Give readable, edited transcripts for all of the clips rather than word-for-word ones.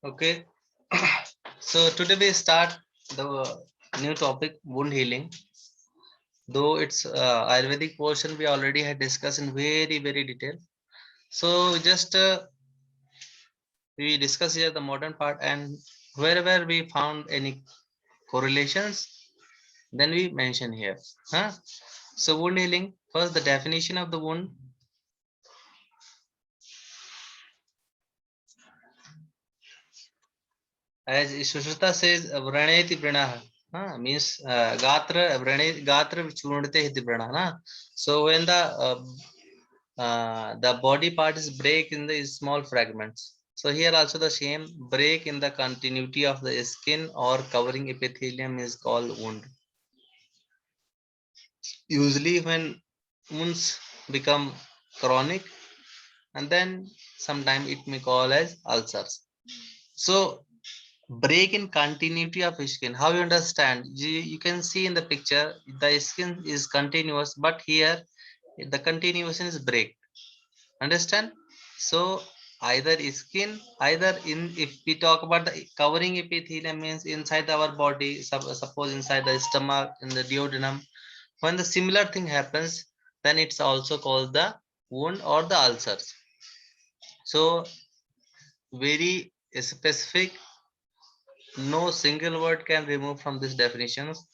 Okay, so today we start the new topic wound healing. Though it's Ayurvedic portion, we already had discussed in very detail. So just we discuss here the modern part, and wherever we found any correlations, then we mention here. Huh? So wound healing. First, the definition of the wound. As Sushruta says, vraneti pranaha. Means gatra gatra churnate hiti prana. So when the body part is break in the small fragments. So here also the same break in the continuity of the skin or covering epithelium is called wound. Usually when wounds become chronic and then sometime it may call as ulcers. So break in continuity of skin, how you understand, you can see in the picture the skin is continuous, but here the continuation is break. Understand? So either skin, either in, if we talk about the covering epithelium means inside our body, suppose inside the stomach, in the duodenum, when the similar thing happens, then it's also called the wound or the ulcers. So very specific, no single word can remove from these definitions.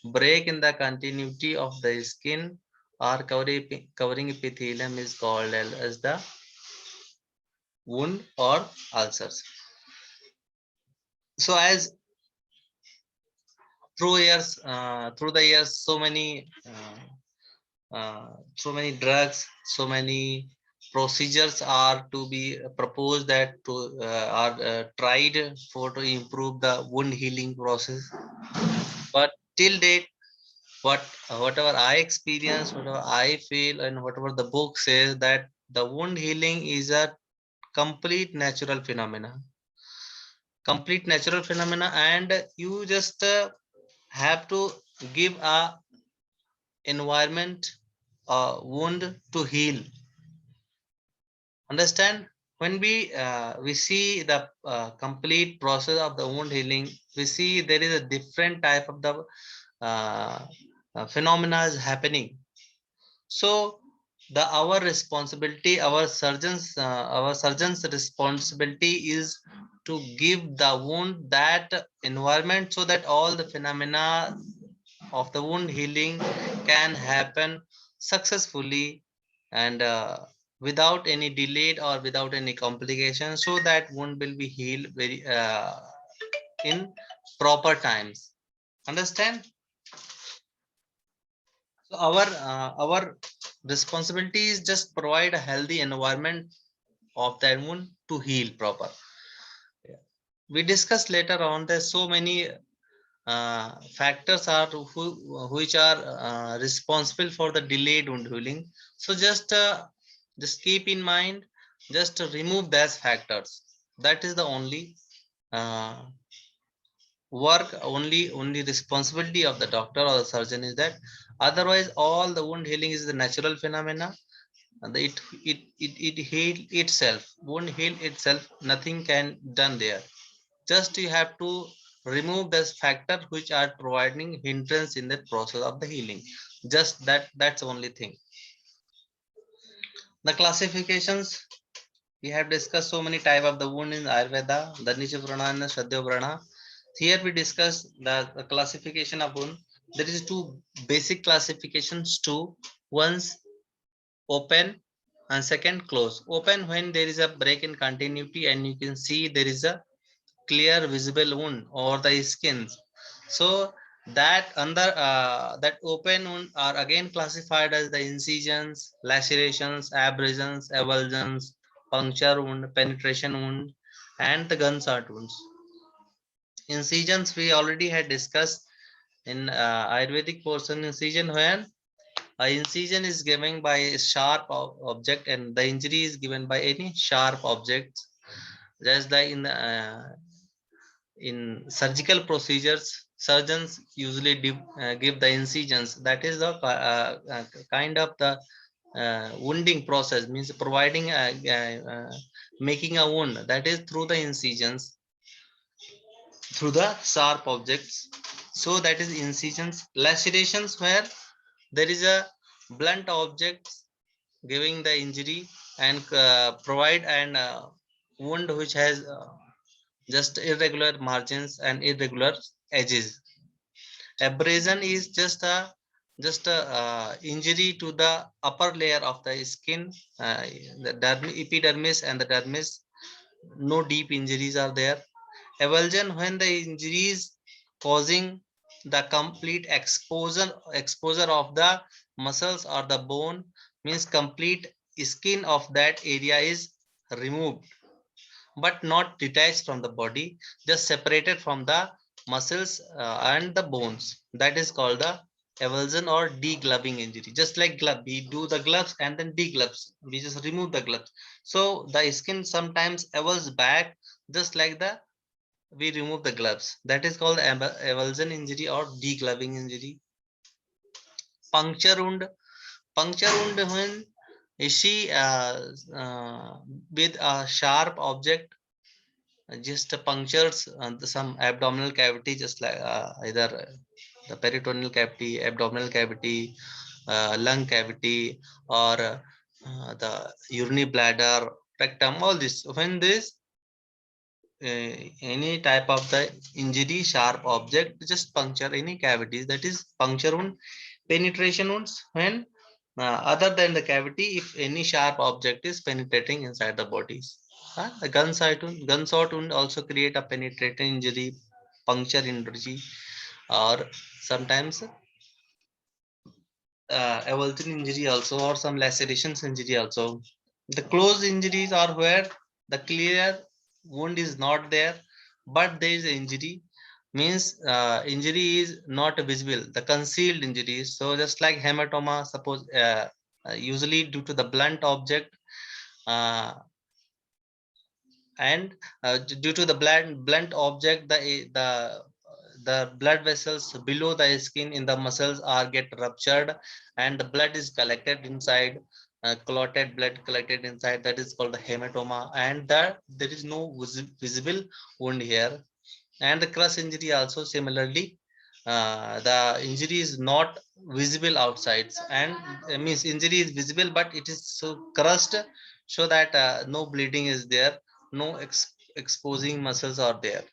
Break in the continuity of the skin or covering epithelium is called as the wound or ulcers. So as through the years, so many drugs, so many procedures are to be proposed that to are tried for to improve the wound healing process. But till date, whatever I experience, whatever I feel, and whatever the book says, that the wound healing is a complete natural phenomena, and you just have to give a environment wound to heal. Understand? When we see the complete process of the wound healing, we see there is a different type of the uh, phenomena is happening. So the our surgeons responsibility is to give the wound that environment so that all the phenomena of the wound healing can happen successfully, and without any delayed or without any complication, so that wound will be healed very in proper times. Understand? So our responsibility is just provide a healthy environment of that wound to heal proper. We discussed later on that so many factors are which are responsible for the delayed wound healing. So just keep in mind, just to remove those factors. That is the only uh, work, only responsibility of the doctor or the surgeon is that. Otherwise, all the wound healing is the natural phenomena, and it heal itself, wound heal itself. Nothing can done there. Just you have to remove those factors which are providing hindrance in the process of the healing. Just that's the only thing. The classifications, we have discussed so many type of the wound in Ayurveda, the Nicha Prana and the Shadya Prana. Here we discuss the classification of wound. There is two basic classifications, two. One's open and second close. Open, when there is a break in continuity and you can see there is a clear visible wound over the skin. So that under that open wound are again classified as the incisions, lacerations, abrasions, avulsions, puncture wound, penetration wound, and the gunshot wounds. Incisions we already had discussed in Ayurvedic portion. Incision, when a incision is given by a sharp object and the injury is given by any sharp object. Just like in surgical procedures, surgeons usually give the incisions. That is the kind of the wounding process, means providing making a wound, that is through the incisions. through the sharp objects. So that is incisions. Lacerations, where there is a blunt object giving the injury and provide an wound which has just irregular margins and irregular edges. Abrasion is just a injury to the upper layer of the skin, the epidermis and the dermis. No deep injuries are there. Avulsion, when the injury is causing the complete exposure of the muscles or the bone, means complete skin of that area is removed but not detached from the body, just separated from the muscles and the bones. That is called the avulsion or degloving injury. Just like glove, we do the gloves and then degloves, we just remove the gloves. So the skin sometimes avulses back, just like the we remove the gloves. That is called avulsion injury or degloving injury. Puncture wound. Puncture wound, when is she with a sharp object just punctures some abdominal cavity, just like either the peritoneal cavity, abdominal cavity, lung cavity, or the urinary bladder, rectum, all this. When this any type of the injury, sharp object just puncture any cavities, that is puncture wound. Penetration wounds, when other than the cavity, if any sharp object is penetrating inside the bodies. The gunshot wound also create a penetrating injury, puncture injury, or sometimes avulsion injury also, or some lacerations injury also. The closed injuries are where the clear wound is not there, but there is injury. Means injury is not visible, the concealed injuries. So just like hematoma, suppose usually due to the blunt object, uh, and due to the blunt object, the blood vessels below the skin in the muscles are get ruptured, and the blood is collected inside, clotted blood collected inside, that is called the hematoma, and that there is no visible wound here. And the crush injury also similarly, the injury is not visible outside, and means injury is visible but it is so crushed, so that no bleeding is there, no exposing muscles are there.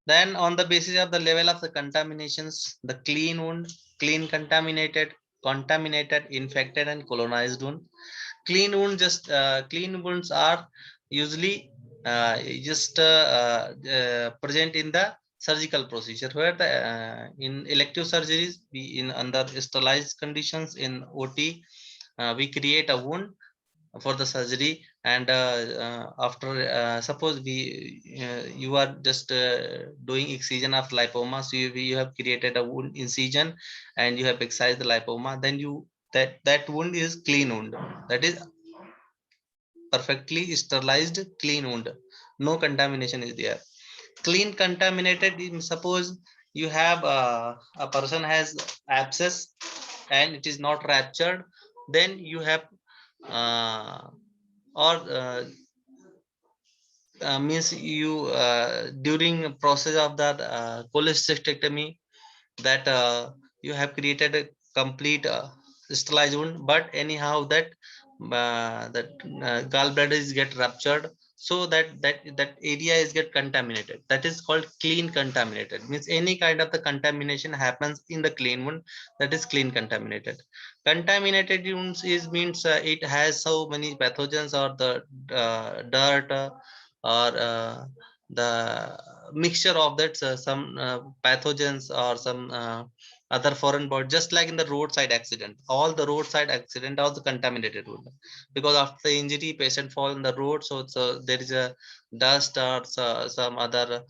Then on the basis of the level of the contaminations, the clean wound, clean, contaminated, infected, and colonized wound. Clean wound, just clean wounds are usually just present in the surgical procedure, where the in elective surgeries, we in under sterilized conditions in OT, we create a wound for the surgery, and after suppose we you are just doing excision of lipoma, so you have created a wound incision and you have excised the lipoma, then you that wound is clean wound, that is perfectly sterilized clean wound, no contamination is there. Clean contaminated, suppose you have a person has abscess and it is not ruptured, then you have uh, or means you during process of that cholecystectomy, that you have created a complete sterilized wound, but anyhow that gallbladder is get ruptured, so that area is get contaminated, that is called clean contaminated. Means any kind of the contamination happens in the clean wound, that is clean contaminated. Contaminated wounds is means it has so many pathogens, or the dirt, or the mixture of that some pathogens, or some other foreign body, just like in the roadside accident, all the roadside accident are the contaminated wound, because after the injury patient fall on the road, so there is a dust, or some other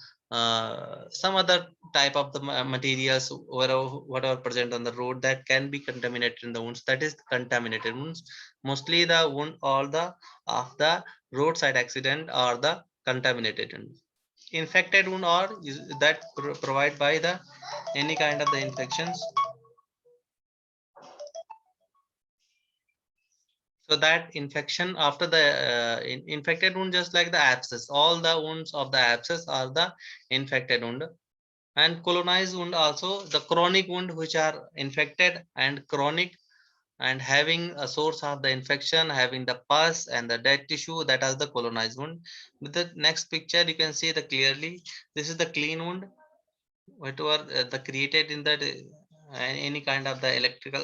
type of the materials, whatever present on the road, that can be contaminated in the wounds, that is contaminated wounds. Mostly the wound, all the of the roadside accident, or the contaminated wound. Infected wound, or that provide by the any kind of the infections. So that infection after the infected wound, just like the abscess, all the wounds of the abscess are the infected wound. And colonized wound also the chronic wound which are infected and chronic and having a source of the infection, having the pus and the dead tissue, that is the colonized wound. With the next picture you can see the clearly, this is the clean wound, whatever the created in that any kind of the electrical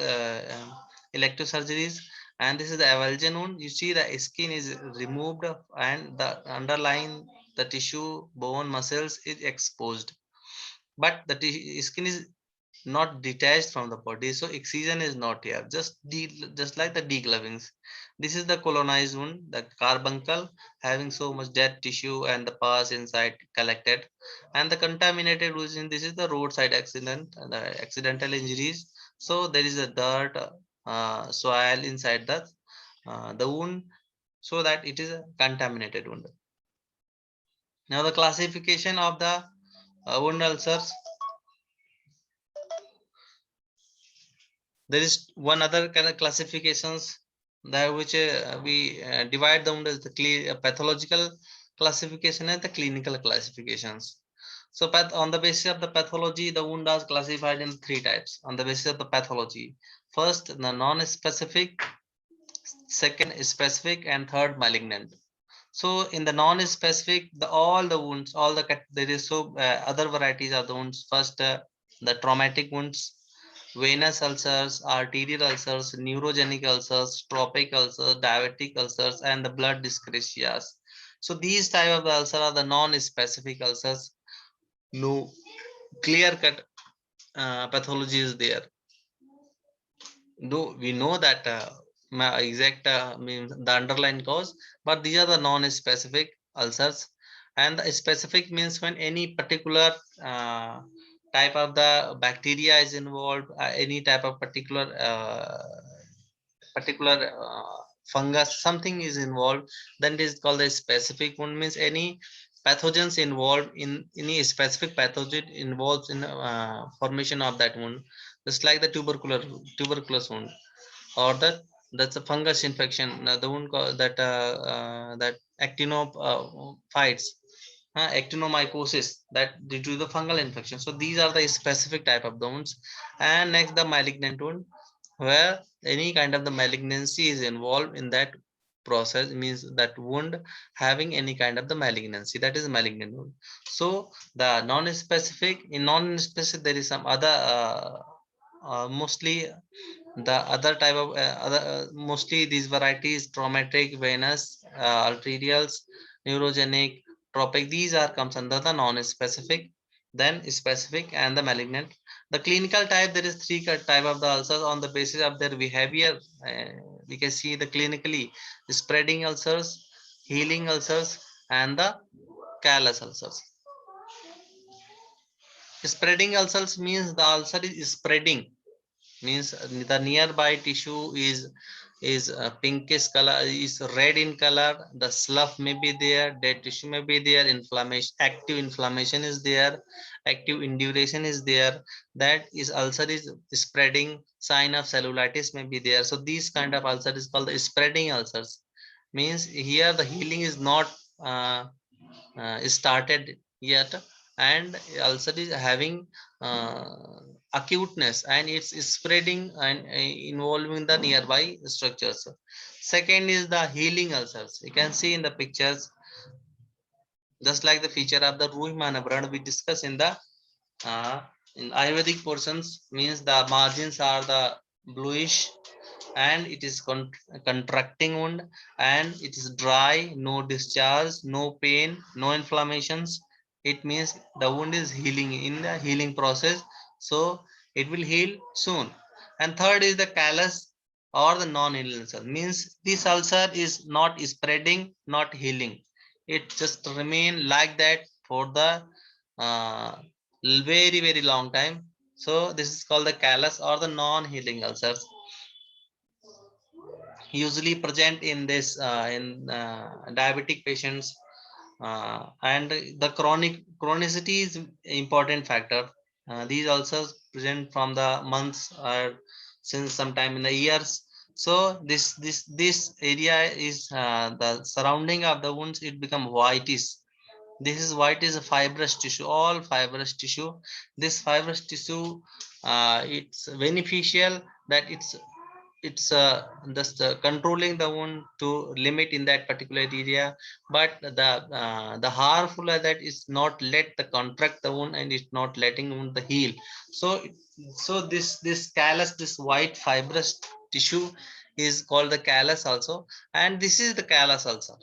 elective surgeries. And this is the avulsion wound, you see the skin is removed and the underlying the tissue, bone, muscles is exposed, but the skin is not detached from the body, so excision is not here, just like the deglovings. This is the colonized wound, the carbuncle, having so much dead tissue and the pus inside collected. And the contaminated wound, this is the roadside accident, the accidental injuries, so there is a dirt, soil inside the wound, so that it is a contaminated wound. Now the classification of the wound ulcers. There is one other kind of classifications that which we divide them as the pathological classification and the clinical classifications. So on the basis of the pathology, the wound is classified in three types on the basis of the pathology. First, the non-specific, second specific, and third malignant. So in the non-specific, all the wounds, all the there is so other varieties of the wounds. First, the traumatic wounds, venous ulcers, arterial ulcers, neurogenic ulcers, tropic ulcers, diabetic ulcers, and the blood dyscrasias. So these type of ulcers are the non-specific ulcers. No clear-cut pathology is there. Though we know that exact means the underlying cause, but these are the non-specific ulcers. And the specific means when any particular type of the bacteria is involved, any type of particular fungus, something is involved, then it is called a specific wound. Means any pathogens involved in any specific pathogen involves in formation of that wound, just like the tuberculosis wound, or that's a fungus infection, the wound that actinophytes, actinomycosis, that due to the fungal infection. So these are the specific type of the wounds. And next, the malignant wound, where any kind of the malignancy is involved in that process, means that wound having any kind of the malignancy, that is malignant wound. So the non-specific, in non-specific there is some other mostly the other type of other mostly these varieties, traumatic, venous, arterials, neurogenic, tropic, these are comes under the non-specific, then specific, and the malignant. The clinical type, there is three type of the ulcers on the basis of their behavior. We can see the clinically spreading ulcers, healing ulcers, and the callus ulcers. Spreading ulcers means the ulcer is spreading, means the nearby tissue is pinkish color, is red in color, the slough may be there, dead tissue may be there, inflammation, active inflammation is there, active induration is there, that is ulcer is spreading, sign of cellulitis may be there. So these kind of ulcer is called the spreading ulcers. Means here the healing is not started yet, and ulcer is having acuteness, and it's spreading and involving the nearby structures. Second is the healing ulcers. You can see in the pictures, just like the feature of the Ruhi Manavran we discuss uh, in Ayurvedic portions, means the margins are the bluish, and it is contracting wound, and it is dry, no discharge, no pain, no inflammations. It means the wound is healing, in the healing process, so it will heal soon. And third is the callus or the non-healing ulcer, means this ulcer is not spreading, not healing, it just remain like that for the uh, very long time. So this is called the callus or the non-healing ulcers, usually present in this in diabetic patients, and the chronicity is important factor. These also present from the months or since sometime in the years. So this area is the surrounding of the wounds. It become whitish. This is white is a fibrous tissue, all fibrous tissue. This fibrous tissue, it's beneficial that it's just controlling the wound to limit in that particular area, but the harmful of that is not let the contract the wound and it's not letting wound the heal. So this callus, this white fibrous tissue is called the callus also, and this is the callus also.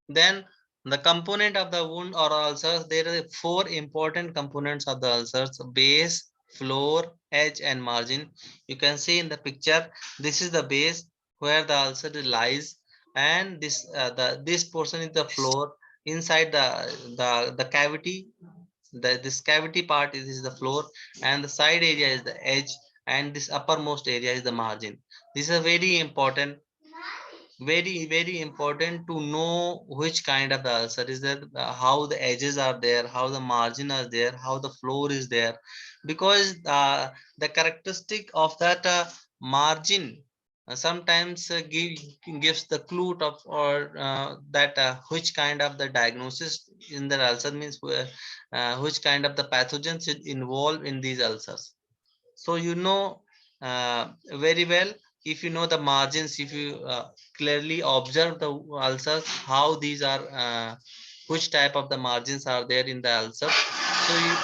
Then the component of the wound or ulcers, there are four important components of the ulcers: base, floor, edge, and margin. You can see in the picture, this is the base where the ulcer lies, and this portion is the floor. Inside the cavity, this cavity part is the floor, and the side area is the edge, and this uppermost area is the margin. This is a very important, very important to know which kind of the ulcer is there, how the edges are there, how the margin are there, how the floor is there, because the characteristic of that margin sometimes gives the clue of or that which kind of the diagnosis in the ulcer means which kind of the pathogens is involved in these ulcers. So you know very well, if you know the margins, if you clearly observe the ulcers, how these are which type of the margins are there in the ulcer. So you,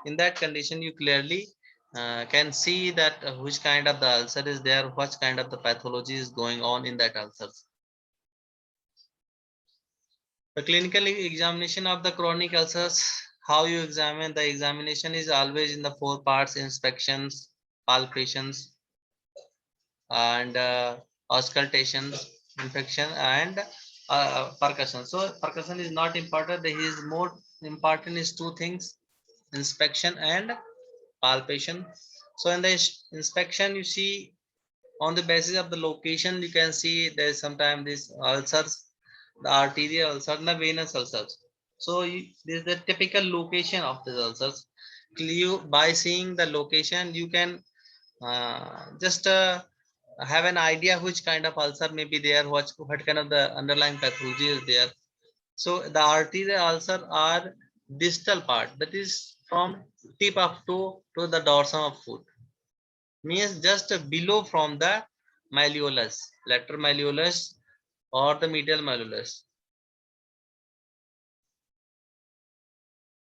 in that condition, you clearly can see that which kind of the ulcer is there, what kind of the pathology is going on in that ulcer. The clinical examination of the chronic ulcers, how you examine the examination is always in the four parts: inspections, palpations, and auscultations, infection, and percussion. So percussion is not important. His more important is two things: inspection and palpation. So in the inspection, you see on the basis of the location, you can see there is sometimes these ulcers, the arterial ulcer, and the venous ulcers. So this is the typical location of the ulcers. You, by seeing the location, you can just have an idea which kind of ulcer may be there, what kind of the underlying pathology is there. So the arterial ulcer are distal part, that is from tip of toe to the dorsum of foot, means just below from the malleolus, lateral malleolus or the medial malleolus.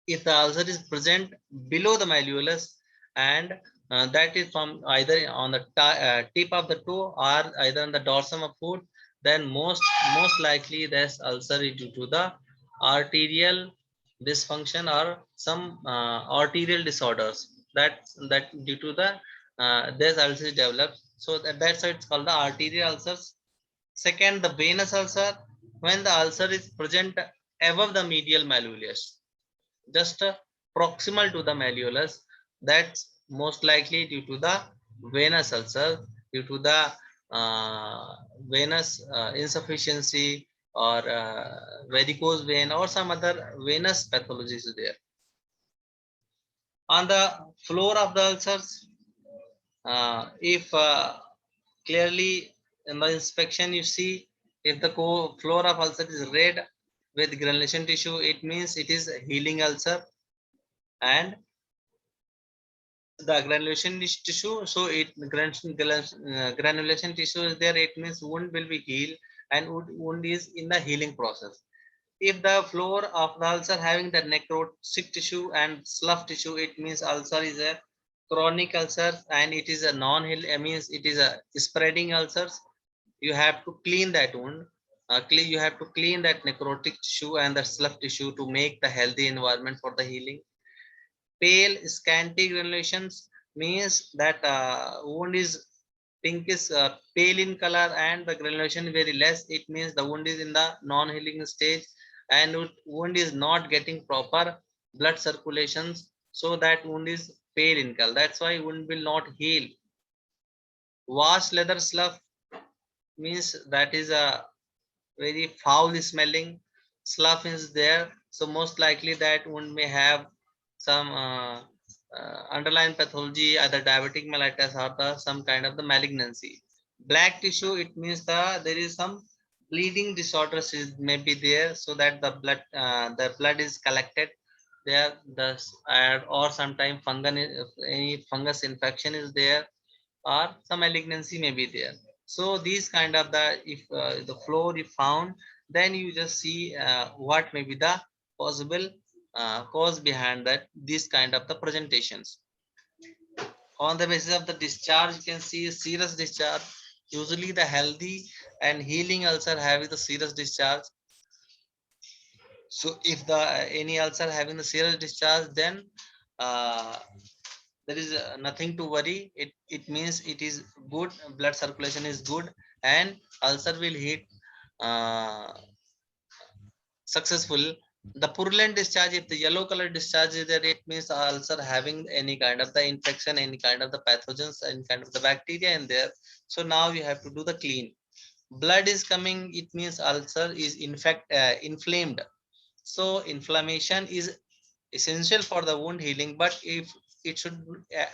If the ulcer is present below the malleolus, and that is from either on the tip of the toe or either on the dorsum of foot, then most likely this ulcer is due to the arterial dysfunction or some arterial disorders, that due to the this ulcer develops. So that's why it's called the arterial ulcers. Second, the venous ulcer, when the ulcer is present above the medial malleolus, just proximal to the malleolus, that's most likely due to the venous ulcer, due to the venous insufficiency or varicose vein or some other venous pathologies there. On the floor of the ulcers, if clearly in the inspection you see, if the floor of ulcer is red with granulation tissue, it means it is a healing ulcer. And the granulation tissue, so it granulation tissue is there, it means wound will be healed and wound is in the healing process. If the floor of the ulcer having the necrotic tissue and slough tissue, it means ulcer is a chronic ulcer and it is a non-heal, means it is a spreading ulcers. You have to clean that wound, you have to clean that necrotic tissue and the slough tissue to make the healthy environment for the healing. Pale scanty granulations means that wound is pinkish pale in color and the granulation very less, it means the wound is in the non-healing stage and wound is not getting proper blood circulations, so that wound is pale in color, that's why wound will not heal. Washed leather slough means that is a very foul smelling slough is there, so most likely that wound may have some underlying pathology, either diabetic mellitus or some kind of the malignancy. Black tissue, it means there is some bleeding disorders is maybe there, so that the blood is collected there, or sometimes any fungus infection is there, or some malignancy may be there. So these kind of if the floor is found, then you just see what may be the possible cause behind that, this kind of the presentations. On the basis of the discharge, you can see serous discharge. Usually the healthy and healing ulcer have the serous discharge. So if the any ulcer having the serous discharge, then uh, there is nothing to worry. It means it is good, blood circulation is good, and ulcer will hit uh, successful. The purulent discharge, if the yellow color discharge is there, it means ulcer having any kind of the infection, any kind of the pathogens, any kind of the bacteria in there. So now you have to do the clean. Blood is coming, it means ulcer is inflamed. So inflammation is essential for the wound healing, but if it should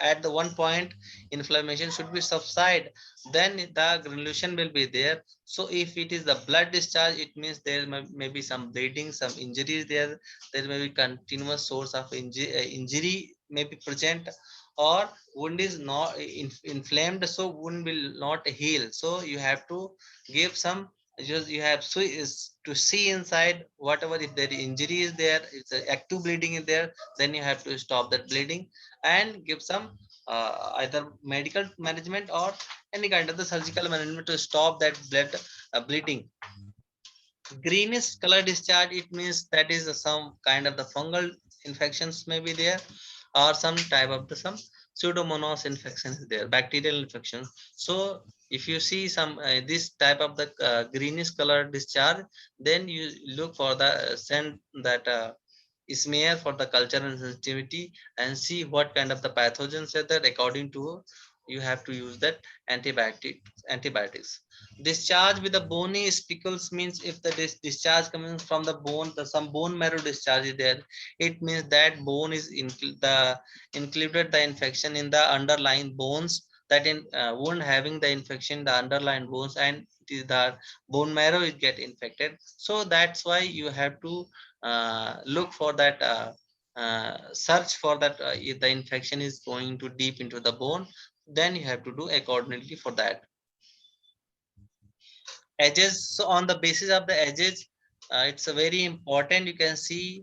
at the one point inflammation should be subside, then the granulation will be there. So if it is the blood discharge, it means there may be some bleeding, some injuries there. There may be continuous source of injury may be present, or wound is not inflamed, so wound will not heal. So you have to give some, just you have is to see inside whatever, if there injury is there, it's a active bleeding is there, then you have to stop that bleeding and give some either medical management or any kind of the surgical management to stop that bleeding. Greenish color discharge, it means that is some kind of the fungal infections may be there, or some type of the some pseudomonas infections there, bacterial infection. So if you see some this type of the greenish color discharge, then you look for the send that smear for the culture and sensitivity, and see what kind of the pathogens are there. According to you have to use that antibiotics. Discharge with the bony spicules means if the discharge coming from the bone, some bone marrow discharge is there, it means that bone is included the infection in the underlying bones, that in wound having the infection in the underlying bones, and it is the bone marrow is get infected. So that's why you have to look for that search for that if the infection is going to deep into the bone, then you have to do accordingly for that. Edges, so on the basis of the edges, it's a very important, you can see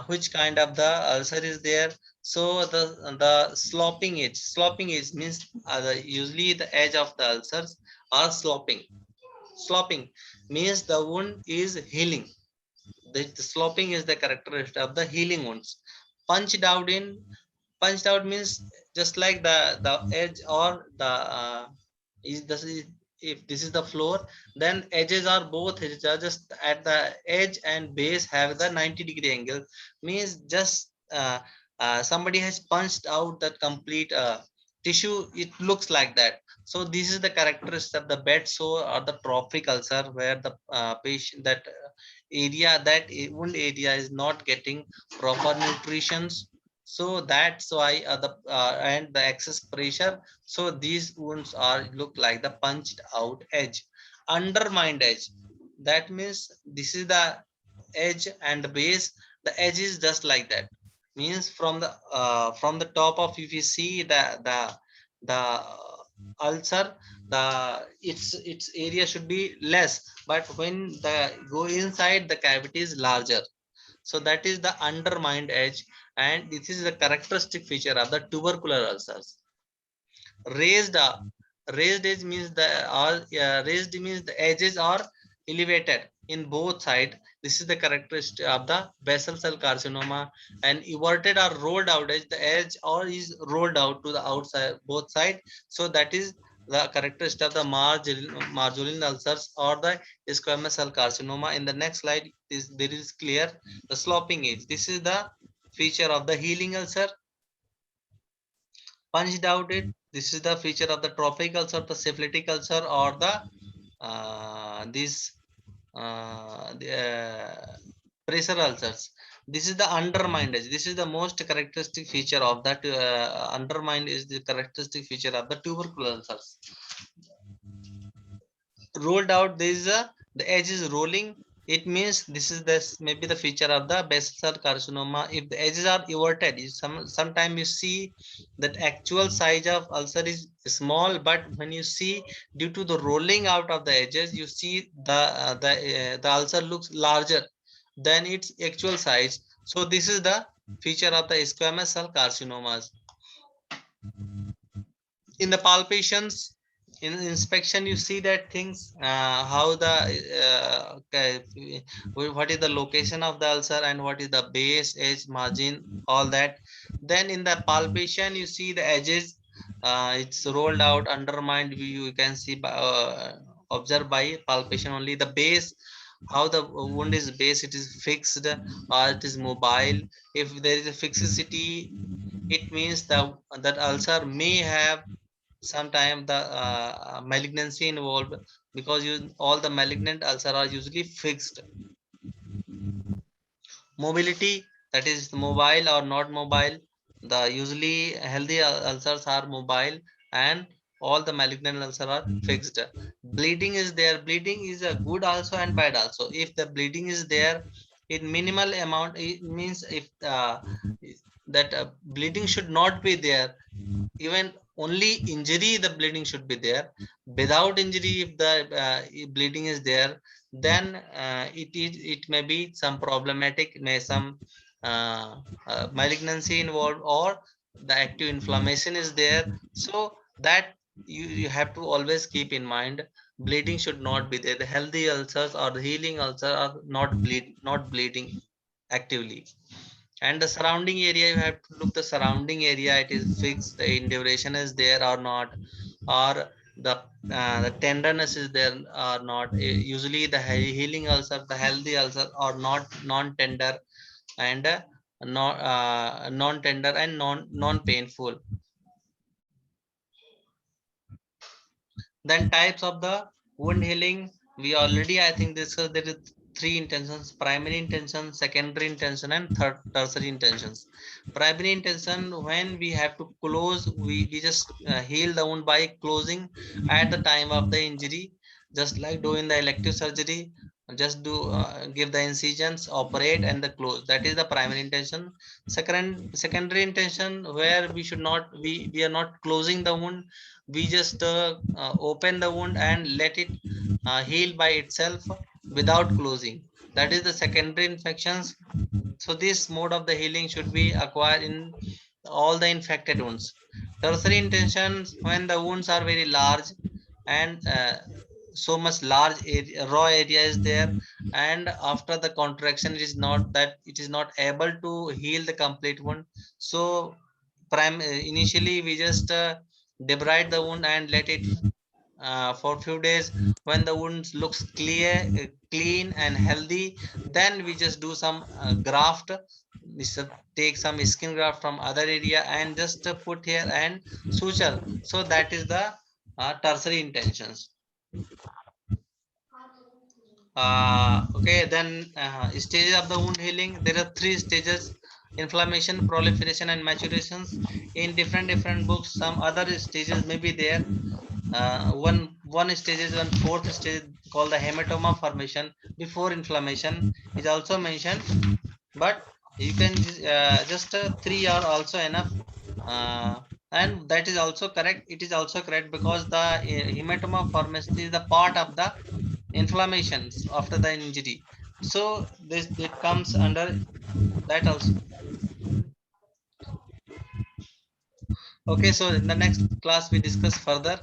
which kind of the ulcer is there. So the sloping edge means usually the edge of the ulcers are sloping means the wound is healing. The sloping is the characteristic of the healing wounds. Punched out in, punched out means just like the edge or the is this is, if this is the floor, then edges are both edges are just at the edge and base have the 90-degree angle, means just somebody has punched out that complete tissue, it looks like that. So this is the characteristic of the bed sore or the trophic ulcer, where the patient that area, that wound area is not getting proper nutrition. So that's why and the excess pressure, so these wounds are look like the punched out edge. Undermined edge, that means this is the edge and the base, the edge is just like that, means from the top of, if you see the ulcer, the its area should be less, but when the go inside, the cavity is larger. So that is the undermined edge, and this is the characteristic feature of the tubercular ulcers. Raised raised edge means raised means the edges are elevated in both sides. This is the characteristic of the basal cell carcinoma. And everted or rolled out edge, the edge or is rolled out to the outside both side. So that is the characteristic of the marginal ulcers or the squamous cell carcinoma. In the next slide is there is clear the sloping edge, this is the feature of the healing ulcer. Punched out it, this is the feature of the trophic ulcer, the syphilitic ulcer, or the these the pressure ulcers. This is the undermined edge. This is the most characteristic feature of that. Undermined is the characteristic feature of the tubercular ulcers. Rolled out, there is a, the edge is rolling. It means this is this maybe the feature of the basal cell carcinoma. If the edges are everted, sometimes you see that actual size of ulcer is small, but when you see due to the rolling out of the edges, you see the ulcer looks larger than its actual size. So this is the feature of the squamous cell carcinomas. In the palpations, in inspection, you see that things, how the what is the location of the ulcer and what is the base, edge, margin, all that. Then in the palpation you see the edges, it's rolled out, undermined, you can see by, observe by palpation only. The base, how the wound is base, it is fixed or it is mobile. If there is a fixity, it means that ulcer may have sometimes the malignancy involved, because all the malignant ulcer are usually fixed. Mobility, that is mobile or not mobile. The usually healthy ulcers are mobile, and all the malignant ulcer are fixed. Bleeding is there. Bleeding is a good also and bad also. If the bleeding is there in minimal amount, it means if that bleeding should not be there. Even only injury, the bleeding should be there. Without injury, if the bleeding is there, then it may be some problematic, may some malignancy involved, or the active inflammation is there. So that you have to always keep in mind, bleeding should not be there. The healthy ulcers or the healing ulcers are not bleeding actively. And the surrounding area, you have to look the surrounding area, it is fixed, the induration is there or not, or the tenderness is there or not. Usually the healing ulcer, the healthy ulcer are not non-tender, and non-tender and non-painful. Then types of the wound healing, we already I think discussed. There is three intentions: primary intention, secondary intention, and tertiary intentions. Primary intention, when we have to close, we just heal the wound by closing at the time of the injury, just like doing the elective surgery. Just do give the incisions, operate, and the close. That is the primary intention. Secondary intention, where we should not, we are not closing the wound, we just open the wound and let it heal by itself without closing. That is the secondary infections. So this mode of the healing should be acquired in all the infected wounds. Tertiary intentions, when the wounds are very large, and so much large area, raw area is there, and after the contraction it is not that it is not able to heal the complete wound. So initially we just debride the wound and let it for few days. When the wound looks clean and healthy, then we just do some graft. We take some skin graft from other area and just put here and suture. So that is the tertiary intentions. Okay, then stages of the wound healing. There are three stages: inflammation, proliferation, and maturations. In different books, some other stages may be there. One stage is one fourth stage called the hematoma formation before inflammation is also mentioned, but you can just three are also enough. uh, and that is also correct. It is also correct because the hematoma formation is the part of the inflammations after the injury. So this it comes under that also. Okay, so in the next class we discuss further.